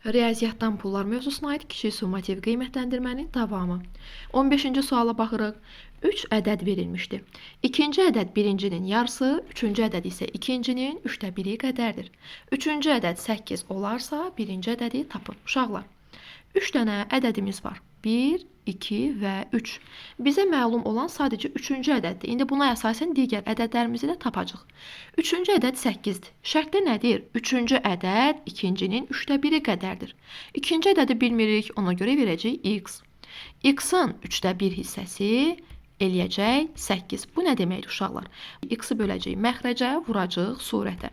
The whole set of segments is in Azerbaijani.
Riyaziyyatdan pullar mövzusuna aid kiçik summativ qiymətləndirmənin davamı. 15-ci suala baxırıq. 3 ədəd verilmişdir. İkinci ədəd birincinin yarısı, üçüncü ədəd isə ikincinin 1/3 qədərdir. Üçüncü ədəd 8 olarsa, birinci ədədi tapın. Uşaqlar, 3 dənə ədədimiz var. 1, 2 və 3. Bizə məlum olan sadəcə üçüncü ədəddir. İndi buna əsasən digər ədədlərimizi də tapacaq. Üçüncü ədəd 8-dir. Şərtdə nədir? Üçüncü ədəd ikincinin 1/3 qədərdir. İkinci ədədi bilmirik, ona görə verəcəyik x. X-ın 1/3 hissəsi eləyəcək 8. Bu nə deməkdir uşaqlar? X-i böləcəyik məxrəcə, vuracaq surətə.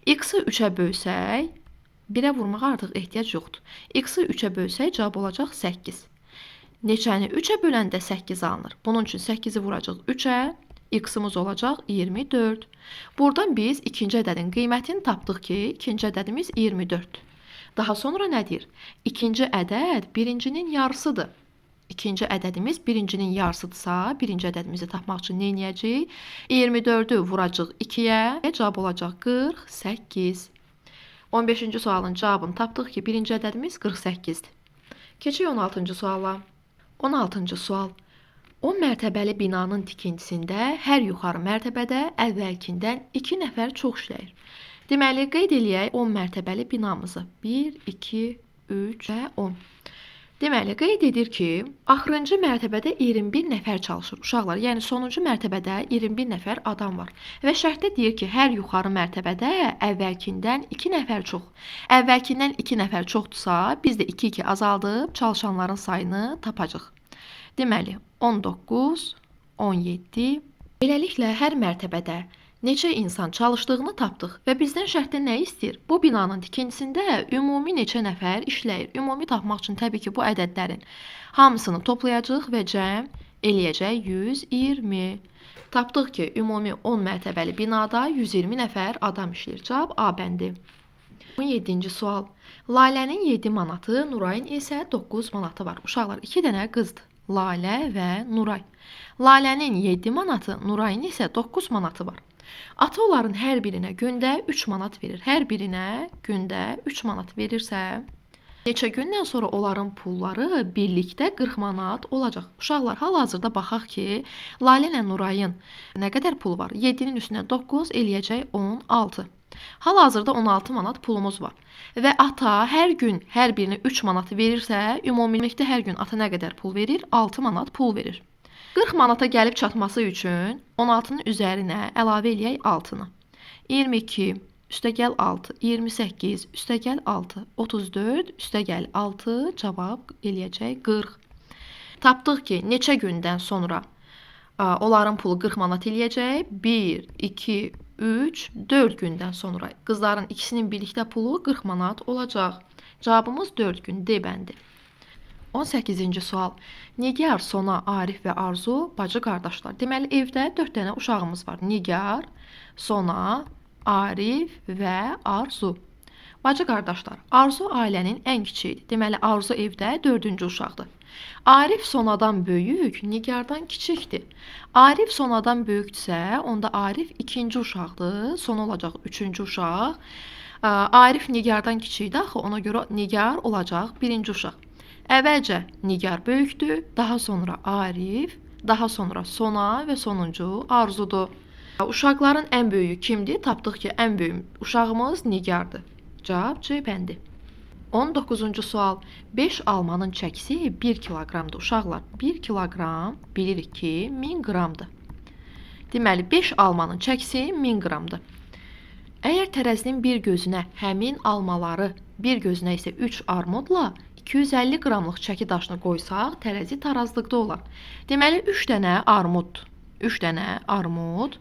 X-i 3-ə bölsək, 1-ə vurmağa artıq ehtiyac yoxdur. X-i 3-ə bölsək, cavab olacaq 8. Neçəni 3-ə böləndə 8 alınır. Bunun üçün 8-i vuracaq 3-ə, x-imiz olacaq 24. Buradan biz ikinci ədədin qiymətini tapdıq ki, ikinci ədədimiz 24. Daha sonra nədir? İkinci ədəd birincinin yarısıdır. İkinci ədədimiz birincinin yarısıdırsa, birinci ədədimizi tapmaq üçün nə edəcəyik? 24-ü vuracaq 2-yə, cavab olacaq 48. 15-ci sualın cavabını tapdıq ki, birinci ədədimiz 48-dir. Keçək 16-cı suala. 16-cı sual. 10 mərtəbəli binanın tikintisində hər yuxarı mərtəbədə əvvəlkindən 2 nəfər çox işləyir. Deməli, qeyd eləyək 10 mərtəbəli binamızı. 1, 2, 3 və 10. Deməli, qeyd edir ki, axırıncı mərtəbədə 21 nəfər çalışır. Uşaqlar, yəni sonuncu mərtəbədə 21 nəfər adam var. Və şərtdə deyir ki, hər yuxarı mərtəbədə əvvəlkindən 2 nəfər çox. Əvvəlkindən 2 nəfər çoxdursa, biz də 2-2 azaldıb çalışanların sayını tapacaq. Deməli, 19, 17. Beləliklə, hər mərtəbədə neçə insan çalışdığını tapdıq və bizdən şərtdə nə istəyir? Bu binanın tikintisində ümumi neçə nəfər işləyir? Ümumi tapmaq üçün təbii ki, bu ədədlərin hamısını toplayacaq və cəm eləyəcək 120. Tapdıq ki, ümumi 10 mərtəbəli binada 120 nəfər adam işləyir. Cavab A bəndi. 17-ci sual. Lalənin 7 manatı, Nurayın isə 9 manatı var. Uşaqlar, 2 dənə qızdır. Lalə və Nuray. Lalənin 7 manatı, Nurayın isə 9 manatı var. Ata onların hər birinə gündə 3 manat verir. Hər birinə gündə 3 manat verirsə, neçə gündən sonra onların pulları birlikdə 40 manat olacaq. Uşaqlar, hal-hazırda baxaq ki, Lalə ilə Nurayın nə qədər pulu var? 7-nin üstünə 9 eləyəcək 16. Hal-hazırda 16 manat pulumuz var. Və ata hər gün hər birinə 3 manat verirsə, ümumilikdə hər gün ata nə qədər pul verir? 6 manat pul verir. 40 manata gəlib çatması üçün 16-nın üzərinə əlavə eləyək 6-nı. 22 üstəgəl 6, 28 üstəgəl 6, 34 üstəgəl 6, cavab eləyəcək 40. Tapdıq ki, neçə gündən sonra onların pulu 40 manat eləyəcək? 1, 2, 3, 4 gündən sonra qızların ikisinin birlikdə pulu 40 manat olacaq. Cavabımız 4 gün, D bəndi. 18-ci sual. Nigar, Sona, Arif və Arzu bacı qardaşlar. Deməli, evdə 4 dənə uşağımız var. Nigar, Sona, Arif və Arzu. Bacı qardaşlar, Arzu ailənin ən kiçiyidir. Deməli, Arzu evdə 4-cü uşaqdır. Arif Sonadan böyük, Nigardan kiçikdir. Arif Sonadan böyükdürsə, onda Arif 2-ci uşaqdır. Sona olacaq 3-cü uşaq. Arif Nigardan kiçikdir, axı ona görə Nigar olacaq 1-ci uşaq. Əvvəlcə Nigar böyükdür, daha sonra Arif, daha sonra Sona və sonuncu Arzudur. Uşaqların ən böyüyü kimdir? Tapdıq ki, ən böyük uşağımız Nigardır. Cavab C bəndi. 19-cu sual. 5 almanın çəkisi 1 kiloqramdır. Uşaqlar, 1 kiloqram bilirik ki, 1000 qramdır. Deməli, 5 almanın çəkisi 1000 qramdır. Əgər tərəzinin bir gözünə həmin almaları, bir gözünə isə 3 armudla 250 qramlıq çəki daşını qoysaq, tərəzi tarazlıqda olar. Deməli, 3 dənə armud. 3 dənə armud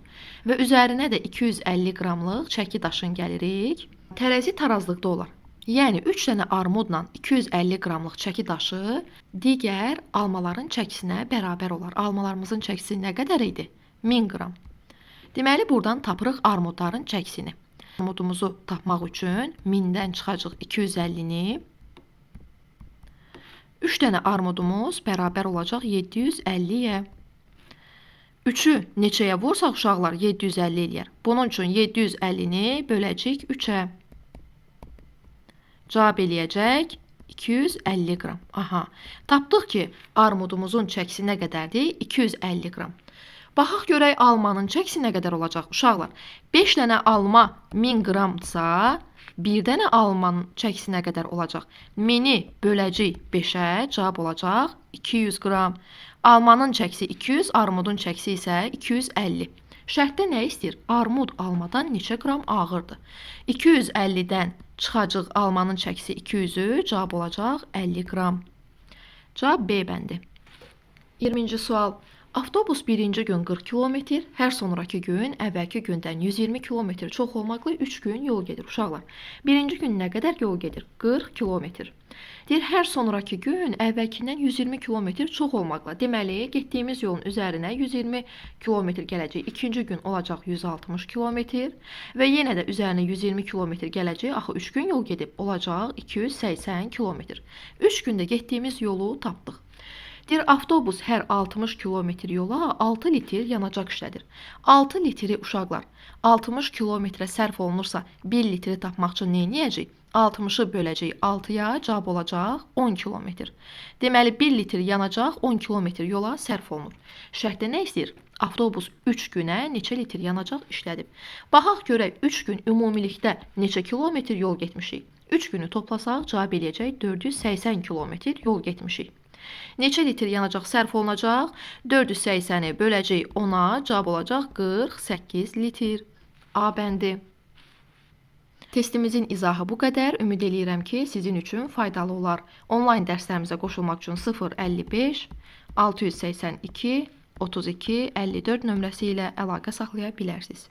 və üzərinə də 250 qramlıq çəki daşın gəlirik. Tərəzi tarazlıqda olar. Yəni, 3 dənə armudla 250 qramlıq çəki daşı digər almaların çəkisinə bərabər olar. Almalarımızın çəkisi nə qədər idi? 1000 qram. Deməli, buradan tapırıq armudların çəkisini. Armudumuzu tapmaq üçün 1000-dən çıxacaq 250-ni. 3 dənə armudumuz bərabər olacaq 750-yə. 3-ü neçəyə vursaq uşaqlar 750 eləyər. Bunun üçün 750-ni böləcəyik 3-ə. cavab eləyəcək 250 qram. Aha, tapdıq ki, armudumuzun çəkisi nə qədərdir? 250 qram. Baxaq görək almanın çəkisi nə qədər olacaq? Uşaqlar, 5 dənə alma 1000 qramdsa, 1 dənə almanın çəkisi nə qədər olacaq? 1000-i böləcəyik 5-ə, cavab olacaq 200 qram. Almanın çəkisi 200, armudun çəkisi isə 250. Şərtdə nə istəyir? Armud almadan neçə qram ağırdır? 250-dən çıxacaq almanın çəkisi 200-ü, cavab olacaq 50 qram. Cavab B bəndi. 20-ci sual. Avtobus birinci gün 40 kilometr, hər sonraki gün əvvəlki gündən 120 kilometr çox olmaqla 3 gün yol gedir. Uşaqlar, birinci gün nə qədər yol gedir? 40 kilometr. Deyir, hər sonraki gün əvvəlkindən 120 kilometr çox olmaqla. Deməli, getdiyimiz yolun üzərinə 120 kilometr gələcək. İkinci gün olacaq 160 kilometr və yenə də üzərinə 120 kilometr gələcək. Axı 3 gün yol gedib, olacaq 280 kilometr. 3 gündə getdiyimiz yolu tapdıq. Deyir, avtobus hər 60 kilometr yola 6 litr yanacaq işlədir. 6 litri uşaqlar 60 kilometrə sərf olunursa 1 litri tapmaq üçün nə edəcək? 60-ı böləcək 6-ya, cavab olacaq 10 kilometr. Deməli, 1 litr yanacaq 10 kilometr yola sərf olunur. Şərtdə nə istəyir? Avtobus 3 günə neçə litr yanacaq işlədib? Baxaq görək 3 gün ümumilikdə neçə kilometr yol getmişik? 3 günü toplasaq, cavab eləyəcək 480 kilometr yol getmişik. Neçə litr yanacaq sərf olunacaq? 480-i böləcək 10-a, cavab olacaq 48 litr. A bəndi. Testimizin izahı bu qədər. Ümid eləyirəm ki, sizin üçün faydalı olar. Onlayn dərslərimizə qoşulmaq üçün 055 682 32 54 nömrəsi ilə əlaqə saxlaya bilərsiniz.